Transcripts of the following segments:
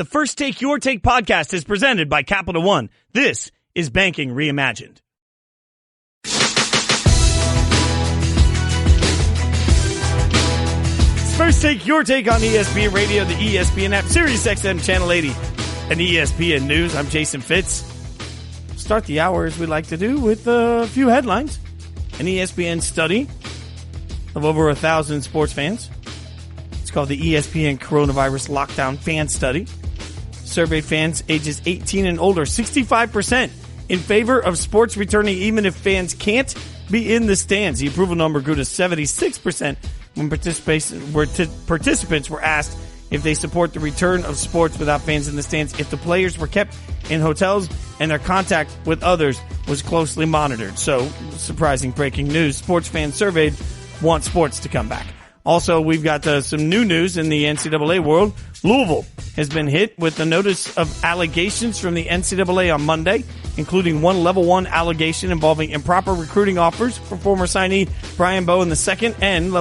The First Take Your Take podcast is presented by Capital One. This is Banking Reimagined. It's First Take Your Take on ESPN Radio, the ESPN app, Sirius XM Channel 80, and ESPN News. I'm Jason Fitz. Start the hour as we like to do with a few headlines. An ESPN study of over 1,000 sports fans. It's called the ESPN Coronavirus Lockdown Fan Study. Surveyed fans ages 18 and older, 65% in favor of sports returning even if fans can't be in the stands. The approval number grew to 76% when participants were asked if they support the return of sports without fans in the stands if the players were kept in hotels and their contact with others was closely monitored. So, surprising breaking news. Sports fans surveyed want sports to come back. Also, we've got some new news in the NCAA world. Louisville has been hit with a notice of allegations from the NCAA on Monday, including one level 1 allegation involving improper recruiting offers for former signee Brian Bowen II, and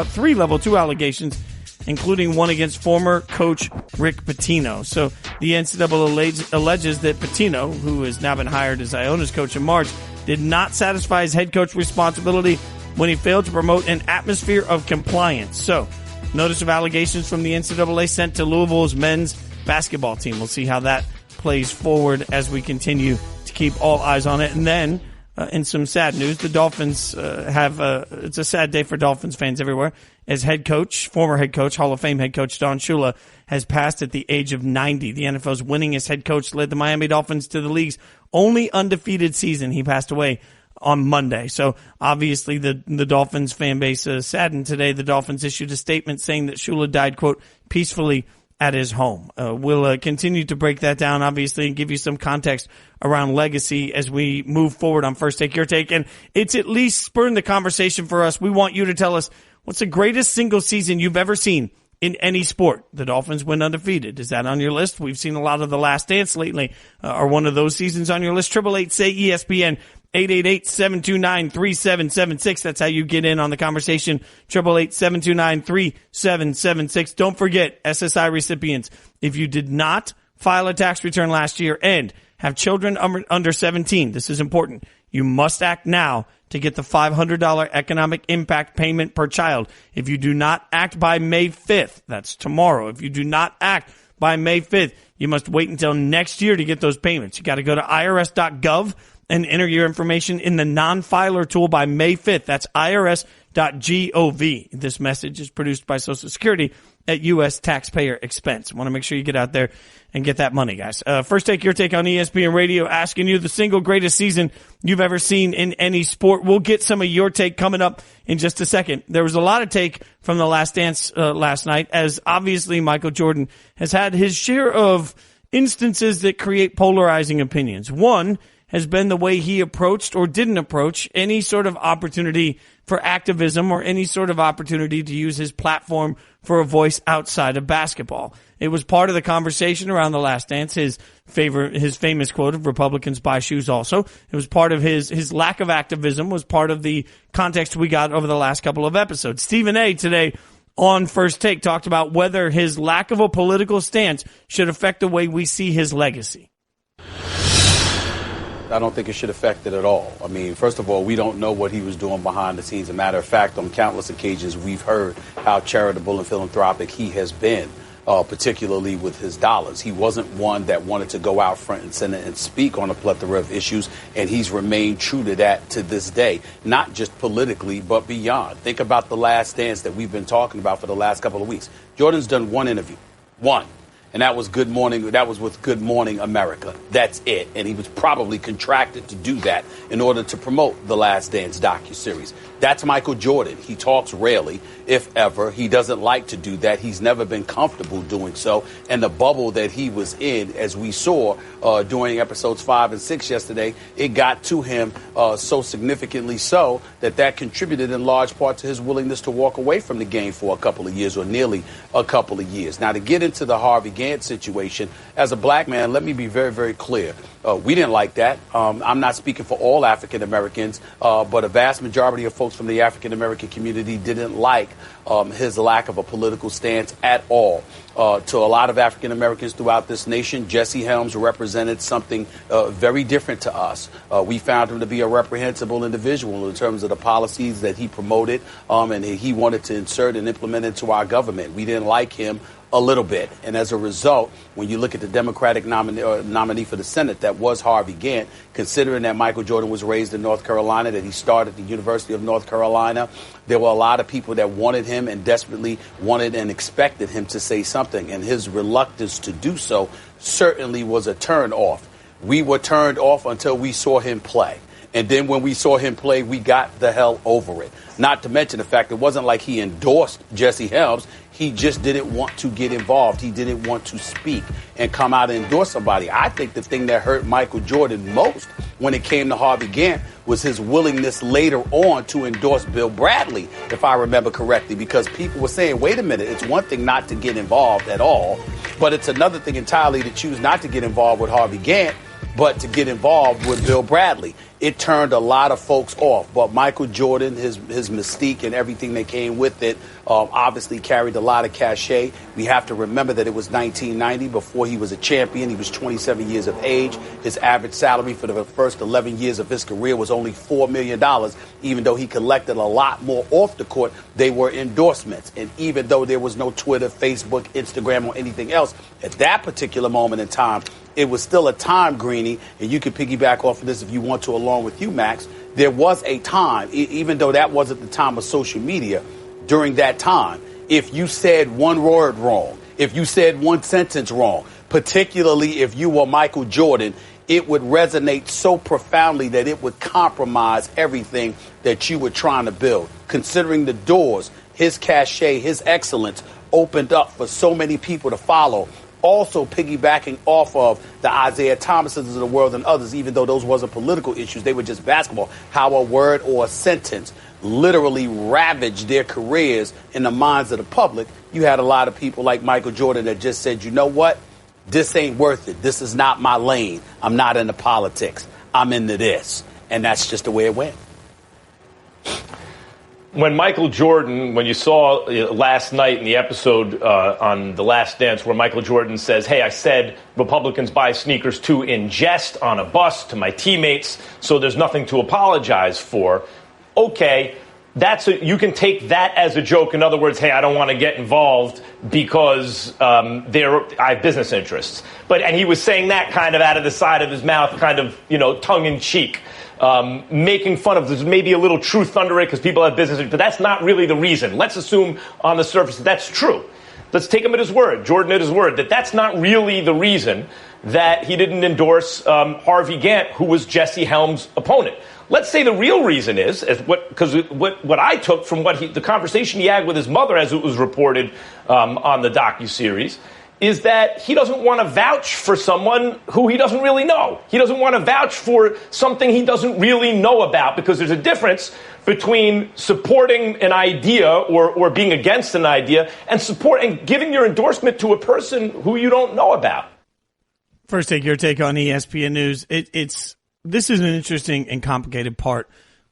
three level 2 allegations, including one against former coach Rick Pitino. So the NCAA alleges that Pitino, who has now been hired as Iona's coach in March, did not satisfy his head coach responsibility when he failed to promote an atmosphere of compliance. So, notice of allegations from the NCAA sent to Louisville's men's basketball team. We'll see how that plays forward as we continue to keep all eyes on it. And then, in some sad news, the Dolphins it's a sad day for Dolphins fans everywhere, as former head coach, Hall of Fame head coach Don Shula has passed at the age of 90. The NFL's winningest head coach led the Miami Dolphins to the league's only undefeated season. He passed away on Monday. So obviously the Dolphins fan base is saddened today. The Dolphins issued a statement saying that Shula died, quote, peacefully at his home. We'll continue to break that down, obviously, and give you some context around legacy as we move forward on First Take Your Take. And it's at least spurring the conversation for us. We want you to tell us what's the greatest single season you've ever seen in any sport. The Dolphins went undefeated. Is that on your list? We've seen a lot of The Last Dance lately. Are one of those seasons on your list? 888-SAY-ESPN. 888-729-3776. That's how you get in on the conversation. 888-729-3776. Don't forget, SSI recipients, if you did not file a tax return last year and have children under 17, this is important. You must act now to get the $500 economic impact payment per child. If you do not act by May 5th, that's tomorrow. If you do not act by May 5th, you must wait until next year to get those payments. You got to go to irs.gov and enter your information in the non-filer tool by May 5th. That's irs.gov. This message is produced by Social Security at U.S. taxpayer expense. Want to make sure you get out there and get that money, guys. First Take Your Take on ESPN Radio, asking you the single greatest season you've ever seen in any sport. We'll get some of your take coming up in just a second. There was a lot of take from The Last Dance last night, as obviously Michael Jordan has had his share of instances that create polarizing opinions. One has been the way he approached or didn't approach any sort of opportunity for activism or any sort of opportunity to use his platform for a voice outside of basketball. It was part of the conversation around The Last Dance, his famous quote of Republicans buy shoes also. It was part of his lack of activism, was part of the context we got over the last couple of episodes. Stephen A. today on First Take talked about whether his lack of a political stance should affect the way we see his legacy. I don't think it should affect it at all. I mean, first of all, we don't know what he was doing behind the scenes. As a matter of fact, on countless occasions, we've heard how charitable and philanthropic he has been, particularly with his dollars. He wasn't one that wanted to go out front and center and speak on a plethora of issues, and he's remained true to that to this day, not just politically, but beyond. Think about The Last Dance that we've been talking about for the last couple of weeks. Jordan's done one interview, one. And that was Good Morning. That was with Good Morning America. That's it. And he was probably contracted to do that in order to promote the Last Dance docuseries. That's Michael Jordan. He talks rarely, if ever. He doesn't like to do that. He's never been comfortable doing so. And the bubble that he was in, as we saw during episodes 5 and 6 yesterday, it got to him so significantly so that contributed in large part to his willingness to walk away from the game for a couple of years, or nearly a couple of years. Now, to get into the Harvey Gantt situation. As a black man, let me be very, very clear. We didn't like that. I'm not speaking for all African Americans, but a vast majority of folks from the African American community didn't like his lack of a political stance at all. To a lot of African Americans throughout this nation, Jesse Helms represented something very different to us. We found him to be a reprehensible individual in terms of the policies that he promoted and he wanted to insert and implement into our government. We didn't like him a little bit. And as a result, when you look at the Democratic nominee for the Senate, that was Harvey Gantt, considering that Michael Jordan was raised in North Carolina, that he started at the University of North Carolina, there were a lot of people that wanted him and desperately wanted and expected him to say something. And his reluctance to do so certainly was a turn off. We were turned off until we saw him play. And then when we saw him play, we got the hell over it. Not to mention the fact it wasn't like he endorsed Jesse Helms. He just didn't want to get involved. He didn't want to speak and come out and endorse somebody. I think the thing that hurt Michael Jordan most when it came to Harvey Gantt was his willingness later on to endorse Bill Bradley, if I remember correctly, because people were saying, wait a minute, it's one thing not to get involved at all, but it's another thing entirely to choose not to get involved with Harvey Gantt, but to get involved with Bill Bradley. It turned a lot of folks off. But Michael Jordan, his mystique and everything that came with it, obviously carried a lot of cachet. We have to remember that it was 1990 before he was a champion. He was 27 years of age. His average salary for the first 11 years of his career was only $4 million. Even though he collected a lot more off the court, they were endorsements. And even though there was no Twitter, Facebook, Instagram, or anything else, at that particular moment in time, it was still a time, Greenie, and you can piggyback off of this if you want to, along with you, Max. There was a time, even though that wasn't the time of social media, during that time, if you said one word wrong, if you said one sentence wrong, particularly if you were Michael Jordan, it would resonate so profoundly that it would compromise everything that you were trying to build. Considering the doors, his cachet, his excellence opened up for so many people to follow. Also piggybacking off of the Isaiah Thomases of the world and others, even though those wasn't political issues, they were just basketball. How a word or a sentence literally ravaged their careers in the minds of the public. You had a lot of people like Michael Jordan that just said, you know what? This ain't worth it. This is not my lane. I'm not into politics. I'm into this. And that's just the way it went. When Michael Jordan, when you saw last night in the episode on The Last Dance where Michael Jordan says, hey, I said Republicans buy sneakers too in jest on a bus to my teammates, so there's nothing to apologize for. Okay, you can take that as a joke. In other words, hey, I don't want to get involved because I have business interests. And he was saying that kind of out of the side of his mouth, kind of, tongue in cheek. Making fun of, there's maybe a little truth under it because people have business, but that's not really the reason. Let's assume on the surface that that's true. Let's take him at his word, Jordan at his word, that that's not really the reason that he didn't endorse Harvey Gantt, who was Jesse Helms' opponent. Let's say the real reason is, because what I took from the conversation he had with his mother, as it was reported on the docuseries, is that he doesn't want to vouch for someone who he doesn't really know. He doesn't want to vouch for something he doesn't really know about, because there's a difference between supporting an idea or being against an idea and giving your endorsement to a person who you don't know about. First, take your take on ESPN News. This is an interesting and complicated part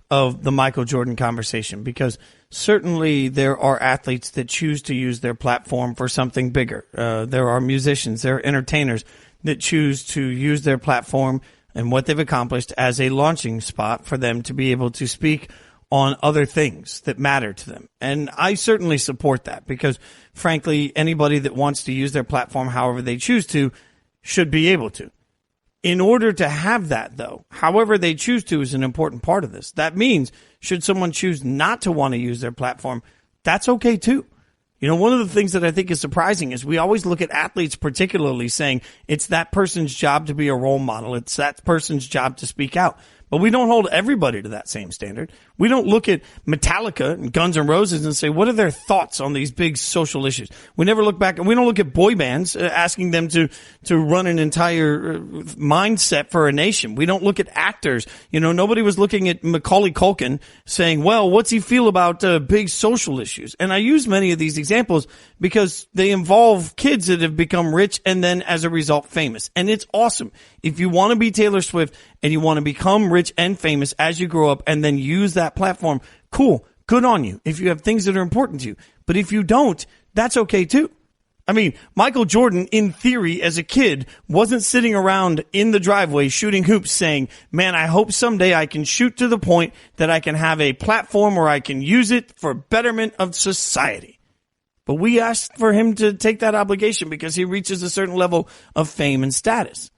of the Michael Jordan conversation, because certainly there are athletes that choose to use their platform for something bigger. There are musicians, there are entertainers that choose to use their platform and what they've accomplished as a launching spot for them to be able to speak on other things that matter to them. And I certainly support that, because frankly, anybody that wants to use their platform however they choose to should be able to. In order to have that, though, however they choose to is an important part of this. That means, should someone choose not to want to use their platform, that's okay too. One of the things that I think is surprising is we always look at athletes particularly saying it's that person's job to be a role model. It's that person's job to speak out. But we don't hold everybody to that same standard. We don't look at Metallica and Guns N' Roses and say, what are their thoughts on these big social issues? We never look back, and we don't look at boy bands asking them to run an entire mindset for a nation. We don't look at actors. Nobody was looking at Macaulay Culkin saying, well, what's he feel about big social issues? And I use many of these examples because they involve kids that have become rich and then as a result famous. And it's awesome. If you want to be Taylor Swift and you want to become rich and famous as you grow up and then use that platform, cool, good on you if you have things that are important to you. But if you don't, that's okay too. I mean, Michael Jordan, in theory, as a kid, wasn't sitting around in the driveway shooting hoops saying, man, I hope someday I can shoot to the point that I can have a platform where I can use it for betterment of society. But we asked for him to take that obligation because he reaches a certain level of fame and status.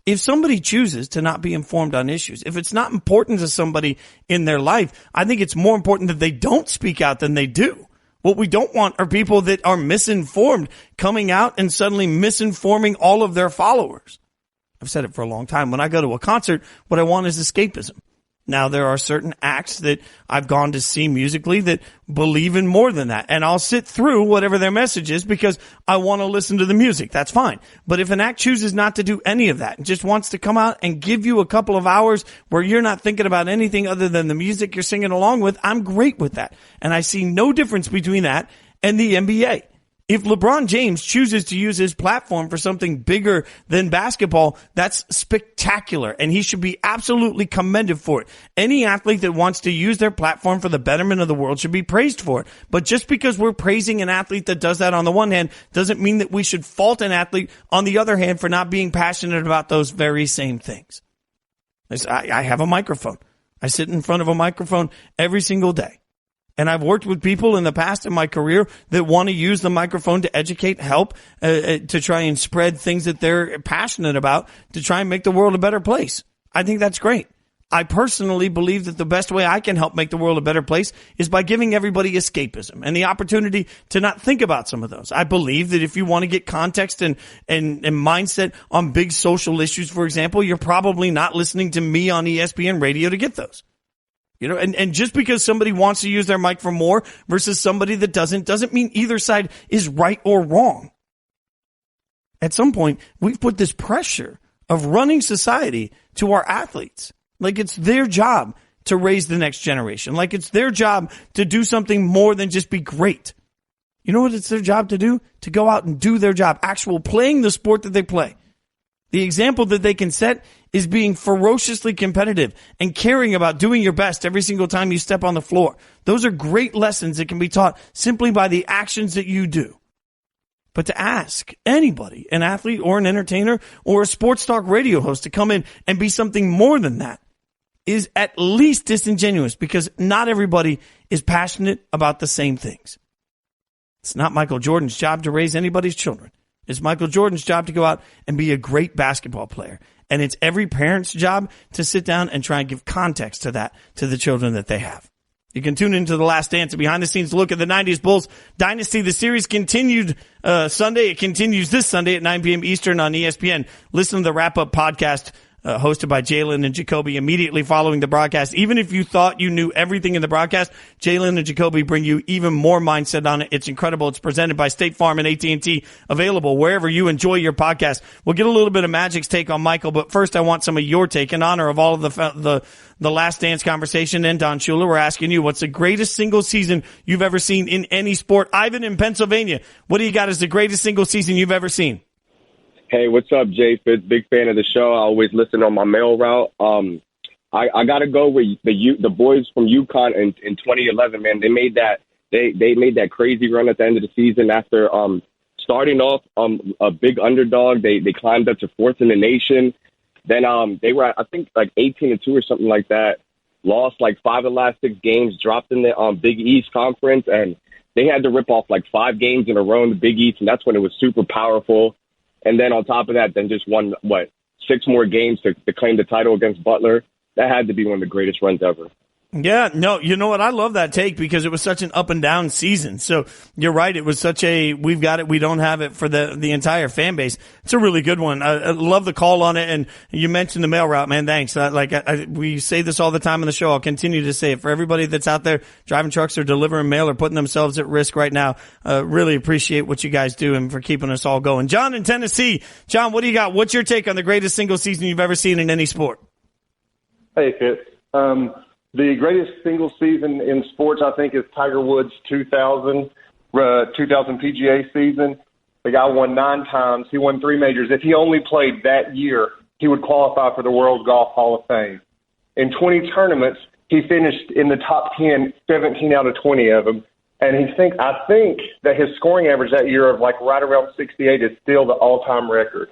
If somebody chooses to not be informed on issues, if it's not important to somebody in their life, I think it's more important that they don't speak out than they do. What we don't want are people that are misinformed coming out and suddenly misinforming all of their followers. I've said it for a long time. When I go to a concert, what I want is escapism. Now, there are certain acts that I've gone to see musically that believe in more than that. And I'll sit through whatever their message is because I want to listen to the music. That's fine. But if an act chooses not to do any of that and just wants to come out and give you a couple of hours where you're not thinking about anything other than the music you're singing along with, I'm great with that. And I see no difference between that and the NBA. If LeBron James chooses to use his platform for something bigger than basketball, that's spectacular, and he should be absolutely commended for it. Any athlete that wants to use their platform for the betterment of the world should be praised for it. But just because we're praising an athlete that does that on the one hand doesn't mean that we should fault an athlete on the other hand for not being passionate about those very same things. I have a microphone. I sit in front of a microphone every single day. And I've worked with people in the past in my career that want to use the microphone to educate, help, to try and spread things that they're passionate about to try and make the world a better place. I think that's great. I personally believe that the best way I can help make the world a better place is by giving everybody escapism and the opportunity to not think about some of those. I believe that if you want to get context and mindset on big social issues, for example, you're probably not listening to me on ESPN radio to get those. And just because somebody wants to use their mic for more versus somebody that doesn't mean either side is right or wrong. At some point, we've put this pressure of running society to our athletes. Like it's their job to raise the next generation. Like it's their job to do something more than just be great. You know what it's their job to do? To go out and do their job, actual playing the sport that they play. The example that they can set is being ferociously competitive and caring about doing your best every single time you step on the floor. Those are great lessons that can be taught simply by the actions that you do. But to ask anybody, an athlete or an entertainer or a sports talk radio host to come in and be something more than that is at least disingenuous because not everybody is passionate about the same things. It's not Michael Jordan's job to raise anybody's children. It's Michael Jordan's job to go out and be a great basketball player. And it's every parent's job to sit down and try and give context to that, to the children that they have. You can tune into The Last Dance, a behind-the-scenes look at the 90s Bulls dynasty. The series continued Sunday. It continues this Sunday at 9 p.m. Eastern on ESPN. Listen to the wrap-up podcast hosted by Jalen and Jacoby immediately following the broadcast. Even if you thought you knew everything in the broadcast, Jalen and Jacoby bring you even more mindset on it. It's incredible. It's presented by State Farm and AT&T, available wherever you enjoy your podcast. We'll get a little bit of Magic's take on Michael, but first I want some of your take in honor of all of the Last Dance conversation. And Don Shula, we're asking you, what's the greatest single season you've ever seen in any sport? Ivan in Pennsylvania, what do you got as the greatest single season you've ever seen? Hey, what's up, Jay Fitz? Big fan of the show. I always listen on my mail route. I got to go with the boys from UConn in 2011. Man, they made that crazy run at the end of the season after starting off a big underdog. They climbed up to fourth in the nation. Then they were I think like 18-2 or something like that. Lost like 5 of the last 6 games. Dropped in the Big East Conference, and they had to rip off like 5 games in a row in the Big East, and that's when it was super powerful. And then on top of that, then just won, 6 more games to claim the title against Butler. That had to be one of the greatest runs ever. Yeah, no, you know what? I love that take because it was such an up and down season. So you're right. It was such a, we've got it, we don't have it for the entire fan base. It's a really good one. I love the call on it. And you mentioned the mail route, man. Thanks. We say this all the time on the show. I'll continue to say it for everybody that's out there driving trucks or delivering mail or putting themselves at risk right now. Really appreciate what you guys do and for keeping us all going. John in Tennessee. John, what do you got? What's your take on the greatest single season you've ever seen in any sport? Hey, Fitz. The greatest single season in sports, I think, is Tiger Woods' 2000 PGA season. The guy won 9 times. He won 3 majors. If he only played that year, he would qualify for the World Golf Hall of Fame. In 20 tournaments, he finished in the top 10, 17 out of 20 of them. And I think that his scoring average that year of like right around 68 is still the all-time record.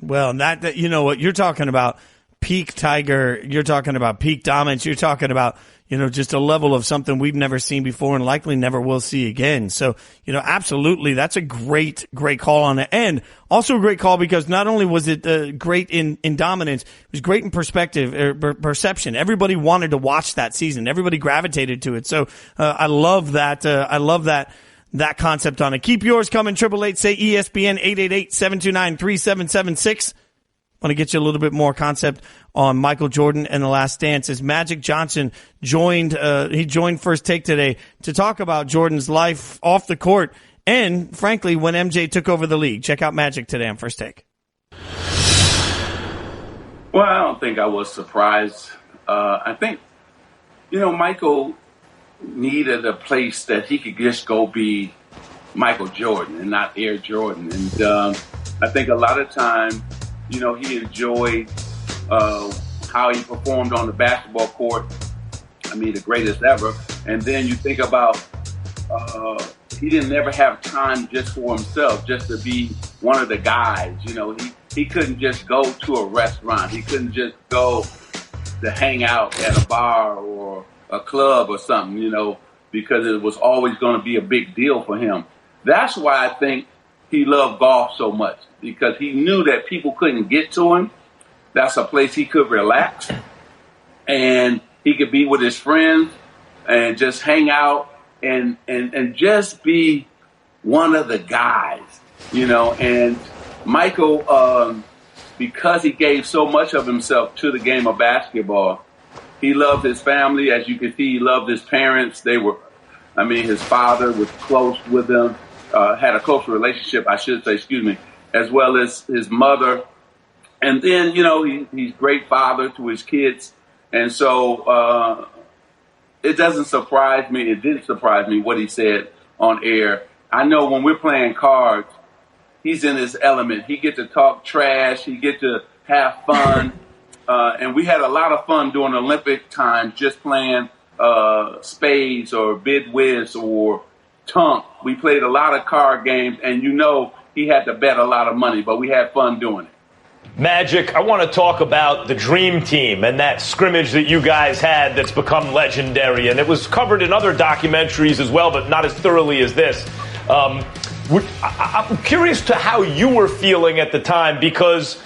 Well, that you know what you're talking about. Peak Tiger, you're talking about peak dominance, you're talking about, just a level of something we've never seen before and likely never will see again. So, absolutely, that's a great call on it. And also a great call because not only was it great in dominance, it was great in perception. Everybody wanted to watch that season. Everybody gravitated to it. So, I love that. I love that concept on it. Keep yours coming. 888 say ESPN 888-729-3776. Want to get you a little bit more concept on Michael Jordan and The Last Dance as Magic Johnson joined First Take today to talk about Jordan's life off the court and, frankly, when MJ took over the league. Check out Magic today on First Take. Well, I don't think I was surprised. I think, Michael needed a place that he could just go be Michael Jordan and not Air Jordan. And I think a lot of time, he enjoyed how he performed on the basketball court. I mean, the greatest ever. And then you think about he didn't never have time just for himself, just to be one of the guys. He couldn't just go to a restaurant. He couldn't just go to hang out at a bar or a club or something, because it was always going to be a big deal for him. That's why I think he loved golf so much, because he knew that people couldn't get to him. That's a place he could relax, and he could be with his friends and just hang out and just be one of the guys, And Michael, because he gave so much of himself to the game of basketball, he loved his family. As you can see, he loved his parents. His father was close with him. Had a close relationship, as well as his mother. And then, he's a great father to his kids. And so it didn't surprise me what he said on air. I know when we're playing cards, he's in his element. He gets to talk trash. He gets to have fun. And we had a lot of fun during Olympic time just playing spades or bid whist or Tunk. We played a lot of card games, and he had to bet a lot of money, but we had fun doing it. Magic, I want to talk about the Dream Team and that scrimmage that you guys had that's become legendary, and it was covered in other documentaries as well, but not as thoroughly as this. I'm curious to how you were feeling at the time, because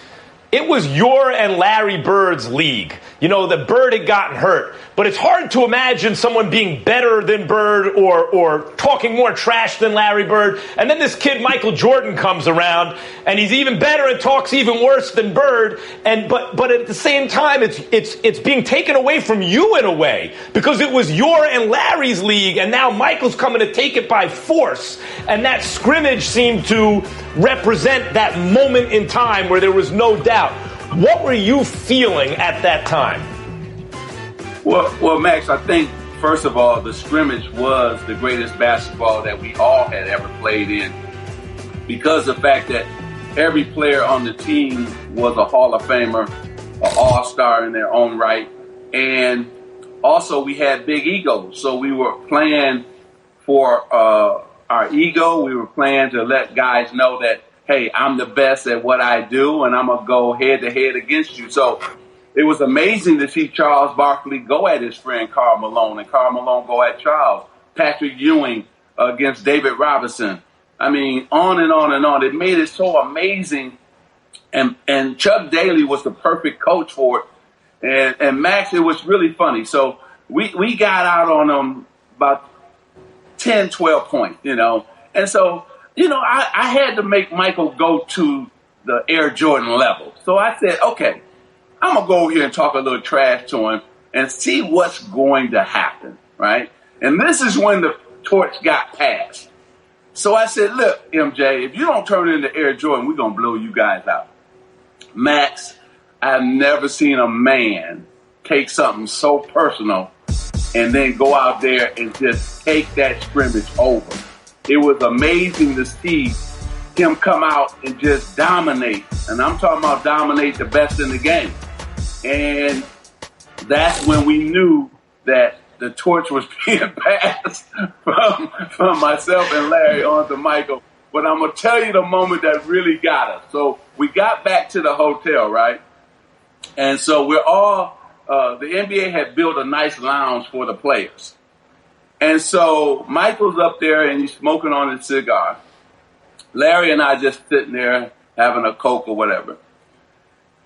it was your and Larry Bird's league. The Bird had gotten hurt. But it's hard to imagine someone being better than Bird or talking more trash than Larry Bird. And then this kid, Michael Jordan, comes around, and he's even better and talks even worse than Bird. But at the same time, it's being taken away from you in a way, because it was your and Larry's league, and now Michael's coming to take it by force. And that scrimmage seemed to represent that moment in time where there was no doubt. What were you feeling at that time? Well, Max, I think, first of all, the scrimmage was the greatest basketball that we all had ever played in, because of the fact that every player on the team was a Hall of Famer, an all-star in their own right. And also we had big egos. So we were playing for our ego. We were playing to let guys know that, hey, I'm the best at what I do, and I'm going to go head-to-head against you. So it was amazing to see Charles Barkley go at his friend Karl Malone, and Karl Malone go at Charles. Patrick Ewing against David Robinson. I mean, on and on and on. It made it so amazing. And Chuck Daly was the perfect coach for it. And Max, it was really funny. So we got out on them about 10, 12 points, And so, I had to make Michael go to the Air Jordan level. So I said, okay, I'm going to go over here and talk a little trash to him and see what's going to happen, right? And this is when the torch got passed. So I said, look, MJ, if you don't turn it into Air Jordan, we're going to blow you guys out. Max, I've never seen a man take something so personal and then go out there and just take that scrimmage over. It was amazing to see him come out and just dominate. And I'm talking about dominate the best in the game. And that's when we knew that the torch was being passed from myself and Larry on to Michael. But I'm going to tell you the moment that really got us. So we got back to the hotel, right? And so we're all, the NBA had built a nice lounge for the players. And so Michael's up there and he's smoking on his cigar. Larry and I just sitting there having a Coke or whatever.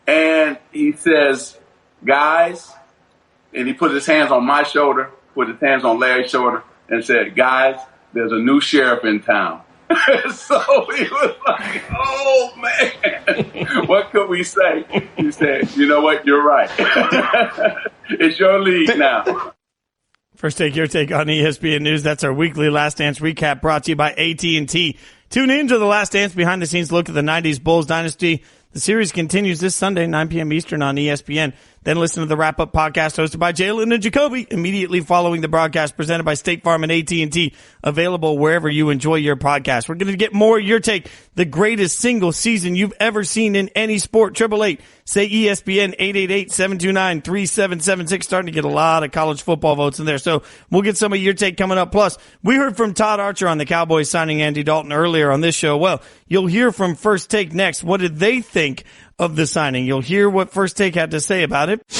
And he says, guys, and he put his hands on my shoulder, put his hands on Larry's shoulder, and said, guys, there's a new sheriff in town. So he was like, oh, man, what could we say? He said, you know what, you're right. It's your league now. First Take, Your Take on ESPN News. That's our weekly Last Dance recap brought to you by AT&T. Tune in to the Last Dance behind-the-scenes look at the 90s Bulls dynasty. The series continues this Sunday, 9 p.m. Eastern on ESPN. Then listen to the wrap-up podcast hosted by Jalen and Jacoby immediately following the broadcast presented by State Farm and AT&T, available wherever you enjoy your podcast. We're going to get more Your Take, the greatest single season you've ever seen in any sport. 888, say ESPN, 888-729-3776. Starting to get a lot of college football votes in there. So we'll get some of Your Take coming up. Plus, we heard from Todd Archer on the Cowboys signing Andy Dalton earlier on this show. Well, you'll hear from First Take next. What did they think of the signing? You'll hear what First Take had to say about it. It's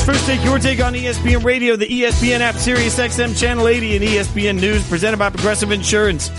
First Take, Your Take on ESPN Radio, the ESPN app, Sirius XM Channel 80, and ESPN News, presented by Progressive Insurance.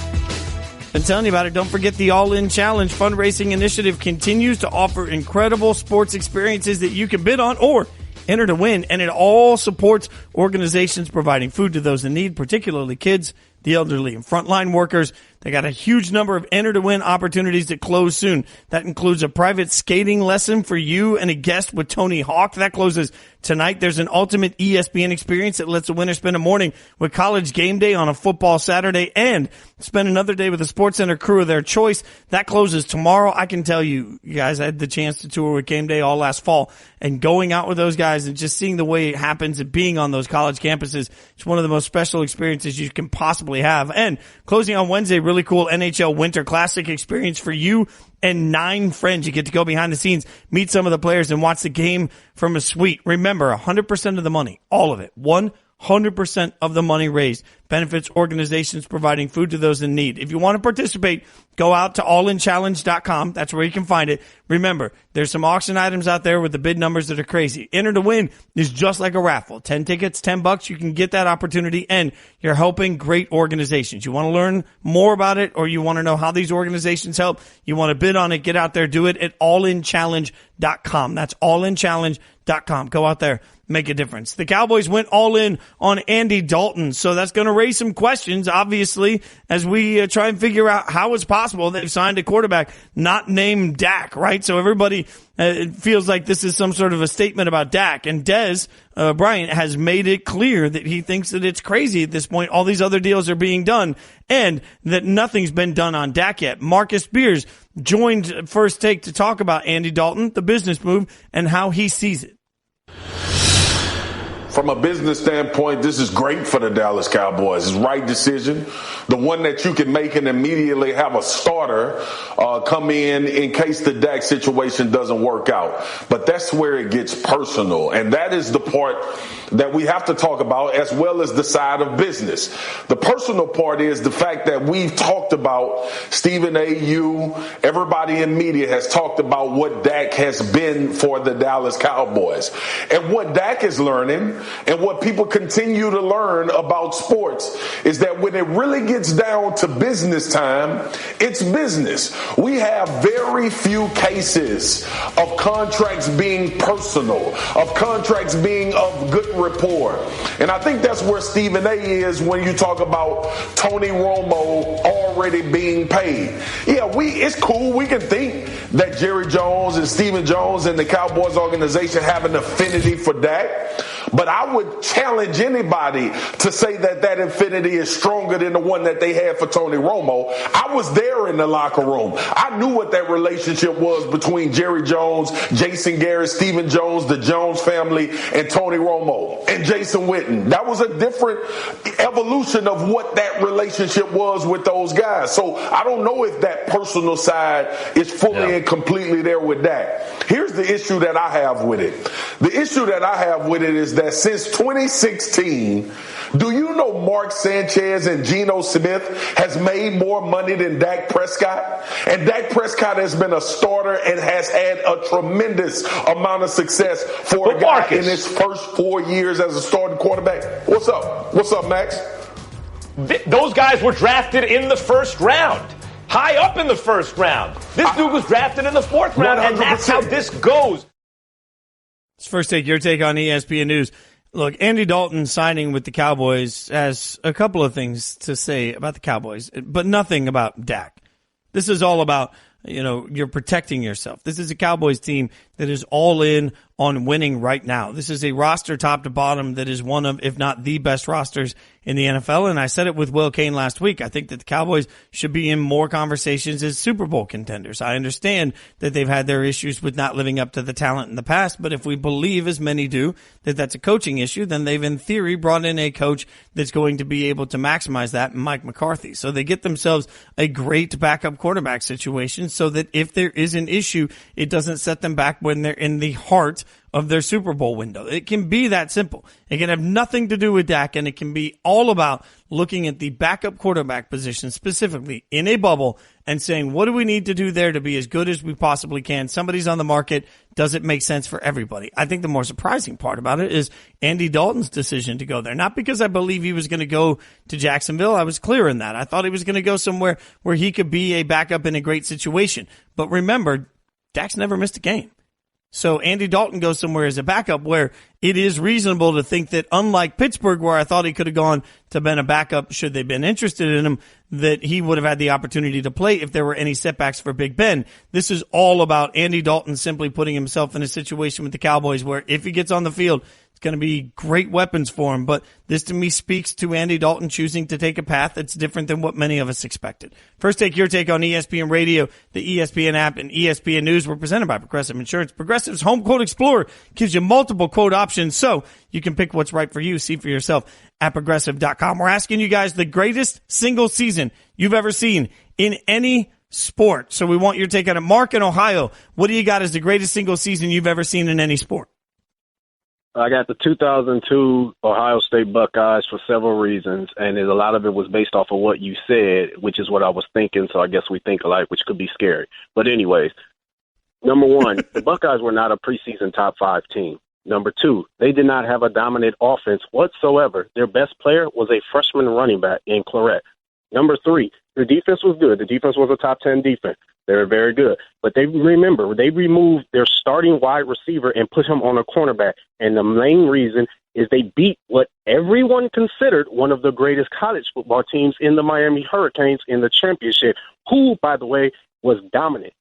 Been telling you about it. Don't forget the All-In Challenge fundraising initiative continues to offer incredible sports experiences that you can bid on or enter to win, and it all supports organizations providing food to those in need, particularly kids, the elderly, and frontline workers. They got a huge number of enter-to-win opportunities that close soon. That includes a private skating lesson for you and a guest with Tony Hawk. That closes tonight. There's an ultimate ESPN experience that lets a winner spend a morning with College Game Day on a football Saturday and spend another day with a SportsCenter crew of their choice. That closes tomorrow. I can tell you guys, I had the chance to tour with Game Day all last fall, and going out with those guys and just seeing the way it happens and being on those college campuses, it's one of the most special experiences you can possibly have. And closing on Wednesday, really cool NHL Winter Classic experience for you and 9 friends. You get to go behind the scenes, meet some of the players, and watch the game from a suite. Remember, 100% of the money, all of it, 100% of the money raised benefits organizations providing food to those in need. If you want to participate, go out to allinchallenge.com. That's where you can find it. Remember, there's some auction items out there with the bid numbers that are crazy. Enter to win is just like a raffle. 10 tickets, $10. You can get that opportunity, and you're helping great organizations. You want to learn more about it, or you want to know how these organizations help, you want to bid on it, get out there, do it at allinchallenge.com. That's allinchallenge.com. Go out there, make a difference. The Cowboys went all in on Andy Dalton, so that's going to raise some questions, obviously, as we try and figure out how it's possible they've signed a quarterback not named Dak, right? So everybody it feels like this is some sort of a statement about Dak, and Dez Bryant has made it clear that he thinks that it's crazy at this point. All these other deals are being done, and that nothing's been done on Dak yet. Marcus Spears joined First Take to talk about Andy Dalton, the business move, and how he sees it. From a business standpoint, this is great for the Dallas Cowboys. It's the right decision. The one that you can make and immediately have a starter come in case the Dak situation doesn't work out. But that's where it gets personal. And that is the part that we have to talk about, as well as the side of business. The personal part is the fact that we've talked about, Stephen A. you, everybody in media has talked about what Dak has been for the Dallas Cowboys. And what Dak is learning and what people continue to learn about sports is that when it really gets down to business time, it's business. We have very few cases of contracts being personal, of contracts being of good rapport. And I think that's where Stephen A is when you talk about Tony Romo already being paid. Yeah, it's cool. We can think that Jerry Jones and Stephen Jones and the Cowboys organization have an affinity for Dak. But I would challenge anybody to say that that affinity is stronger than the one that they had for Tony Romo. I was there in the locker room. I knew what that relationship was between Jerry Jones, Jason Garrett, Stephen Jones, the Jones family, and Tony Romo and Jason Witten. That was a different evolution of what that relationship was with those guys. So I don't know if that personal side is fully and completely there with Dak. Here's the issue that I have with it. The issue that I have with it is that since 2016, do you know Mark Sanchez and Geno Smith has made more money than Dak Prescott? And Dak Prescott has been a starter and has had a tremendous amount of success for a guy in his first 4 years as a starting quarterback. What's up? What's up, Max? Those guys were drafted in the first round. High up in the first round. This dude was drafted in the fourth round, 100%. And that's how this goes. First take, your take on ESPN News. Look, Andy Dalton signing with the Cowboys has a couple of things to say about the Cowboys, but nothing about Dak. This is all about, you're protecting yourself. This is a Cowboys team that is all in on winning right now. This is a roster top to bottom that is one of, if not the best rosters in the NFL. And I said it with Will Kane last week. I think that the Cowboys should be in more conversations as Super Bowl contenders. I understand that they've had their issues with not living up to the talent in the past, but if we believe, as many do, that that's a coaching issue, then they've in theory brought in a coach that's going to be able to maximize that, Mike McCarthy. So they get themselves a great backup quarterback situation so that if there is an issue, it doesn't set them back when they're in the heart of their Super Bowl window. It can be that simple. It can have nothing to do with Dak, and it can be all about looking at the backup quarterback position specifically in a bubble and saying, what do we need to do there to be as good as we possibly can? Somebody's on the market. Does it make sense for everybody? I think the more surprising part about it is Andy Dalton's decision to go there. Not because I believe he was going to go to Jacksonville. I was clear in that. I thought he was going to go somewhere where he could be a backup in a great situation. But remember, Dak's never missed a game. So Andy Dalton goes somewhere as a backup where it is reasonable to think that, unlike Pittsburgh, where I thought he could have gone to been a backup should they been interested in him, that he would have had the opportunity to play if there were any setbacks for Big Ben. This is all about Andy Dalton simply putting himself in a situation with the Cowboys where if he gets on the field, it's going to be great weapons for him. But this to me speaks to Andy Dalton choosing to take a path that's different than what many of us expected. First take, your take on ESPN Radio, the ESPN app, and ESPN News were presented by Progressive Insurance. Progressive's Home Quote Explorer gives you multiple quote options so you can pick what's right for you. See for yourself at Progressive.com. We're asking you guys the greatest single season you've ever seen in any sport. So we want your take on it. Mark in Ohio, what do you got as the greatest single season you've ever seen in any sport? I got the 2002 Ohio State Buckeyes for several reasons, and a lot of it was based off of what you said, which is what I was thinking, so I guess we think alike, which could be scary. But anyways, number one, the Buckeyes were not a preseason top 5 team. Number two, they did not have a dominant offense whatsoever. Their best player was a freshman running back in Claret. Number three, their defense was good. The defense was a top 10 defense. They were very good. But they removed their starting wide receiver and put him on a cornerback. And the main reason is they beat what everyone considered one of the greatest college football teams in the Miami Hurricanes in the championship, who, by the way, was dominant.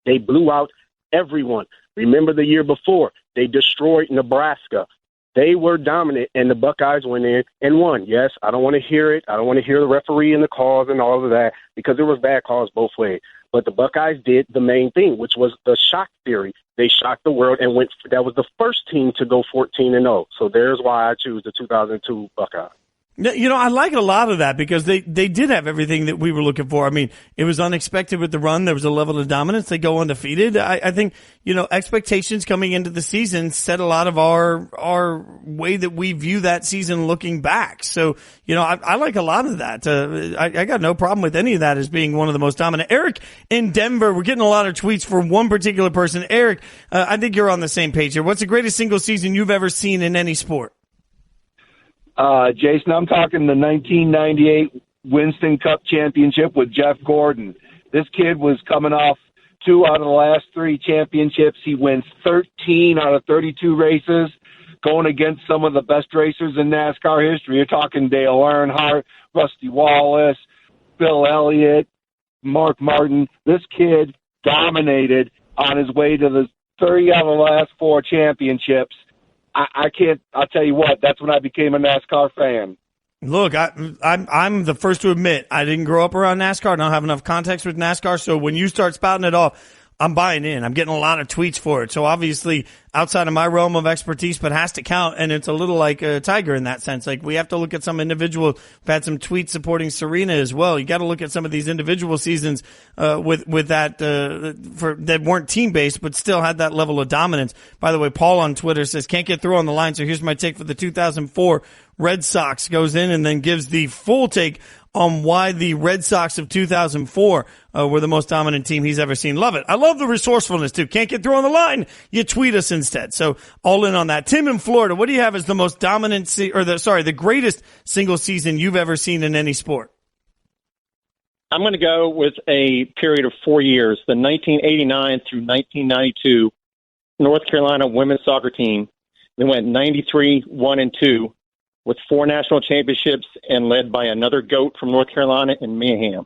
They blew out everyone. Remember the year before, they destroyed Nebraska. They were dominant, and the Buckeyes went in and won. Yes, I don't want to hear it. I don't want to hear the referee and the calls and all of that because there was bad calls both ways. But the Buckeyes did the main thing, which was the shock theory. They shocked the world and that was the first team to go 14-0. So there's why I choose the 2002 Buckeyes. I like a lot of that because they did have everything that we were looking for. I mean, it was unexpected with the run. There was a level of dominance. They go undefeated. I think, expectations coming into the season set a lot of our way that we view that season looking back. So, I like a lot of that. I got no problem with any of that as being one of the most dominant. Eric in Denver, we're getting a lot of tweets for one particular person. Eric, I think you're on the same page here. What's the greatest single season you've ever seen in any sport? Jason, I'm talking the 1998 Winston Cup championship with Jeff Gordon. This kid was coming off 2 out of the last 3 championships. He wins 13 out of 32 races, going against some of the best racers in NASCAR history. You're talking Dale Earnhardt, Rusty Wallace, Bill Elliott, Mark Martin. This kid dominated on his way to the 30 out of the last 4 championships. I'll tell you what, that's when I became a NASCAR fan. Look, I'm the first to admit I didn't grow up around NASCAR. I don't have enough context with NASCAR. So when you start spouting it off, I'm buying in. I'm getting a lot of tweets for it. So obviously outside of my realm of expertise, but has to count. And it's a little like a Tiger in that sense. Like we have to look at some individual. We've had some tweets supporting Serena as well. You got to look at some of these individual seasons, with that, that weren't team based, but still had that level of dominance. By the way, Paul on Twitter says, can't get through on the line. So here's my take for the 2004 Red Sox. Goes in and then gives the full take on why the Red Sox of 2004 were the most dominant team he's ever seen. Love it. I love the resourcefulness, too. Can't get through on the line? You tweet us instead. So all in on that. Tim in Florida, what do you have as the most dominant the greatest single season you've ever seen in any sport? I'm going to go with a period of 4 years, the 1989 through 1992 North Carolina women's soccer team. They went 93-1-2. with 4 national championships and led by another GOAT from North Carolina in Mayhem.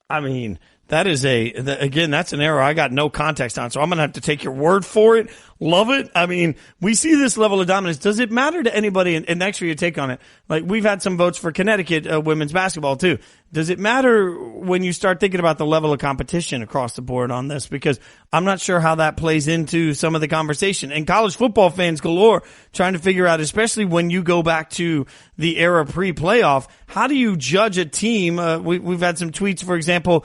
I mean, that is again, that's an era I got no context on, so I'm going to have to take your word for it. Love it. I mean, we see this level of dominance. Does it matter to anybody, and thanks for your take on it, like we've had some votes for Connecticut women's basketball too. Does it matter when you start thinking about the level of competition across the board on this? Because I'm not sure how that plays into some of the conversation. And college football fans galore trying to figure out, especially when you go back to the era pre-playoff, how do you judge a team? We've had some tweets, for example,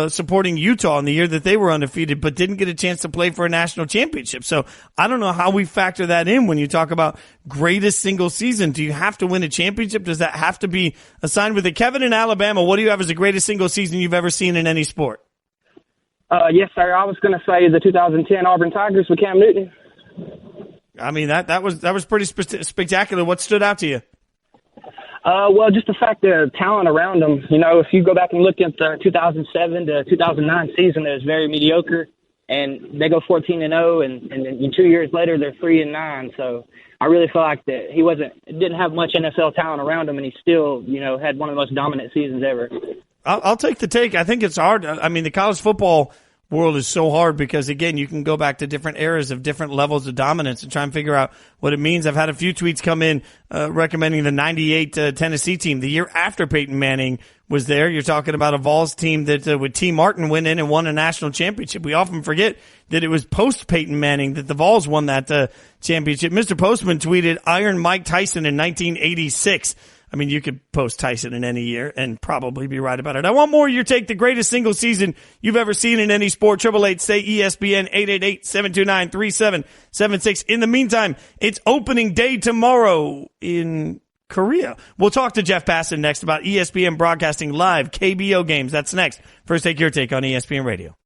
supporting Utah in the year that they were undefeated, but didn't get a chance to play for a national championship. So I don't know how we factor that in when you talk about greatest single season. Do you have to win a championship? Does that have to be assigned with it? Kevin in Alabama, what do you have as the greatest single season you've ever seen in any sport? Yes, sir. I was going to say the 2010 Auburn Tigers with Cam Newton. I mean, that was pretty spectacular. What stood out to you? Well, just the fact that talent around them. You know, if you go back and look at the 2007 to 2009 season, it was very mediocre, and they go 14-0, and 2 years later they're 3-9. So I really feel like that he didn't have much NFL talent around him, and he still, had one of the most dominant seasons ever. I'll take the take. I think it's hard. I mean, the college football world is so hard because, again, you can go back to different eras of different levels of dominance and try and figure out what it means. I've had a few tweets come in recommending the 98 Tennessee team, the year after Peyton Manning was there. You're talking about a Vols team that with T. Martin went in and won a national championship. We often forget that it was post-Peyton Manning that the Vols won that championship. Mr. Postman tweeted Iron Mike Tyson in 1986. I mean, you could post Tyson in any year and probably be right about it. I want more of your take. The greatest single season you've ever seen in any sport. 888-SAY-ESPN, 888-729-3776. In the meantime, it's opening day tomorrow in Korea. We'll talk to Jeff Passan next about ESPN broadcasting live KBO games. That's next. First, take your take on ESPN Radio.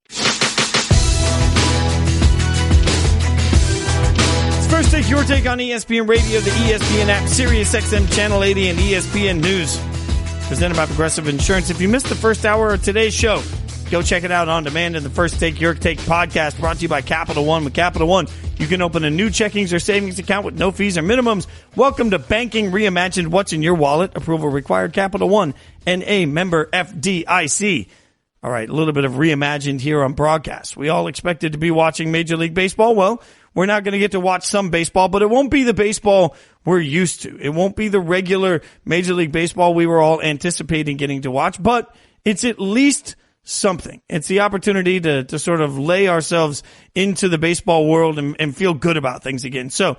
First, take your take on ESPN Radio, the ESPN app, Sirius XM Channel 80, and ESPN News. Presented by Progressive Insurance. If you missed the first hour of today's show, go check it out on demand in the First Take Your Take podcast, brought to you by Capital One. With Capital One, you can open a new checkings or savings account with no fees or minimums. Welcome to Banking Reimagined. What's in your wallet? Approval required. Capital One, NA member FDIC. All right, a little bit of reimagined here on broadcast. We all expected to be watching Major League Baseball. Well, we're not going to get to watch some baseball, but it won't be the baseball we're used to. It won't be the regular Major League Baseball we were all anticipating getting to watch, but it's at least something. It's the opportunity to sort of lay ourselves into the baseball world and feel good about things again. So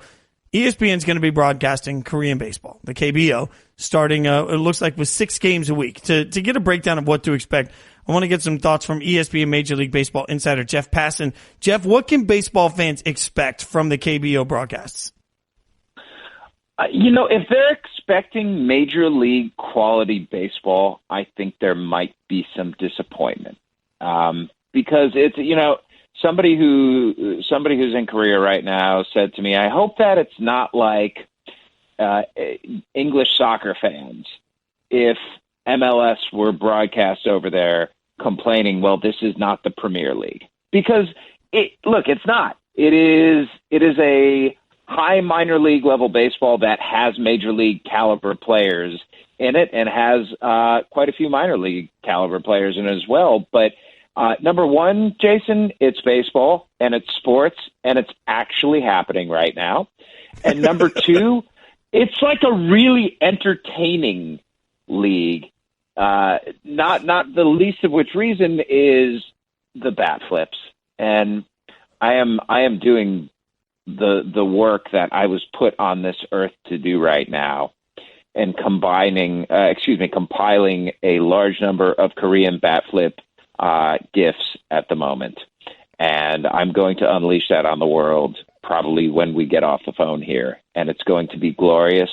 ESPN's going to be broadcasting Korean baseball, the KBO, starting, it looks like with 6 games a week. To get a breakdown of what to expect, I want to get some thoughts from ESPN Major League Baseball insider Jeff Passan. Jeff, what can baseball fans expect from the KBO broadcasts? If they're expecting Major League quality baseball, I think there might be some disappointment. Because it's, somebody who's in Korea right now said to me, I hope that it's not like English soccer fans if MLS were broadcast over there complaining, well, this is not the Premier League. Because, it's not. It is a high minor league level baseball that has major league caliber players in it and has quite a few minor league caliber players in it as well. But number one, Jason, it's baseball and it's sports and it's actually happening right now. And number two, it's like a really entertaining league. Not the least of which reason is the bat flips. And I am doing the work that I was put on this earth to do right now, and compiling a large number of Korean bat flip GIFs at the moment. And I'm going to unleash that on the world probably when we get off the phone here. And it's going to be glorious.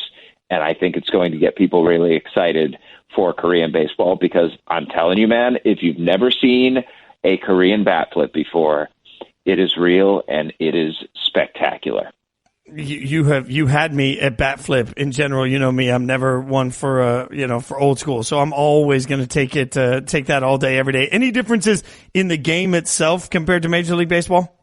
And I think it's going to get people really excited for Korean baseball, because I'm telling you, man, if you've never seen a Korean bat flip before, it is real and it is spectacular. You had me at bat flip in general. You know me, I'm never one for for old school. So I'm always going to take that all day, every day. Any differences in the game itself compared to Major League Baseball?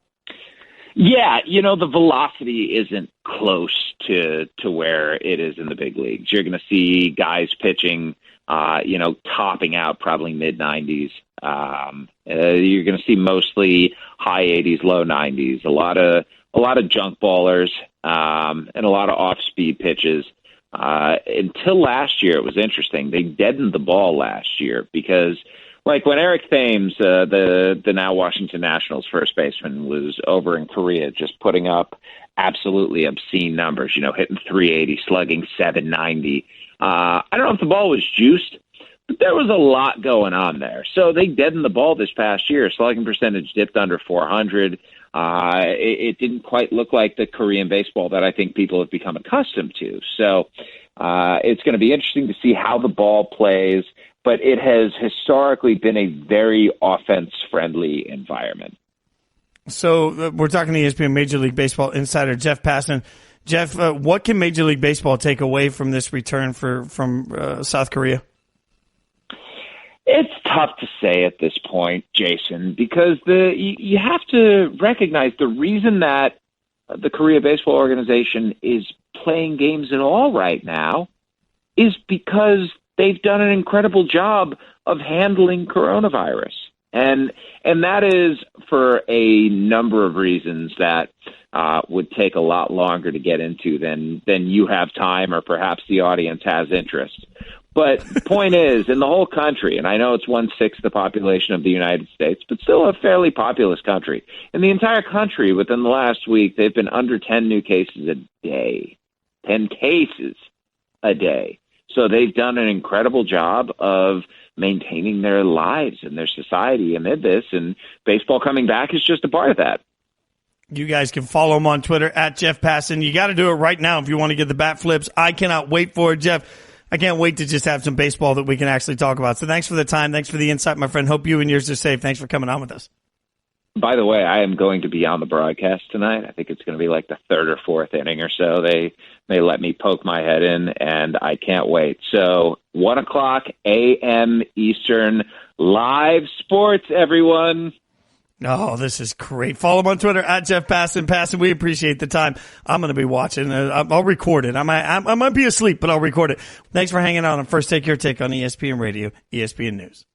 Yeah, the velocity isn't close to where it is in the big leagues. You're going to see guys pitching, topping out probably mid-90s. You're going to see mostly high 80s, low 90s. A lot of junk ballers and a lot of off-speed pitches. Until last year, it was interesting. They deadened the ball last year because, like when Eric Thames, the now Washington Nationals first baseman, was over in Korea, just putting up absolutely obscene numbers, hitting 380, slugging 790. I don't know if the ball was juiced, but there was a lot going on there. So they deadened the ball this past year. Slugging percentage dipped under 400. It didn't quite look like the Korean baseball that I think people have become accustomed to. So it's going to be interesting to see how the ball plays, but it has historically been a very offense-friendly environment. So we're talking to ESPN Major League Baseball insider Jeff Passan. Jeff, what can Major League Baseball take away from this return from South Korea? It's tough to say at this point, Jason, because you have to recognize the reason that the Korea Baseball Organization is playing games at all right now is because they've done an incredible job of handling coronavirus. And that is for a number of reasons that would take a lot longer to get into than you have time or perhaps the audience has interest. But the point is, in the whole country, and I know it's 1/6 the population of the United States, but still a fairly populous country. In the entire country, within the last week, they've been under 10 new cases a day. 10 cases a day. So they've done an incredible job of maintaining their lives and their society amid this, and baseball coming back is just a part of that. You guys can follow him on Twitter at Jeff Passan. You got to do it right now if you want to get the bat flips. I cannot wait for it, Jeff. I can't wait to just have some baseball that we can actually talk about. So thanks for the time. Thanks for the insight, my friend. Hope you and yours are safe. Thanks for coming on with us. By the way, I am going to be on the broadcast tonight. I think it's going to be like the third or fourth inning or so. They let me poke my head in, and I can't wait. So 1:00 a.m. Eastern, live sports, everyone. Oh, this is great. Follow him on Twitter at Jeff Passan. Passan, we appreciate the time. I'm going to be watching. I'll record it. I might be asleep, but I'll record it. Thanks for hanging out on First Take Your Take on ESPN Radio, ESPN News.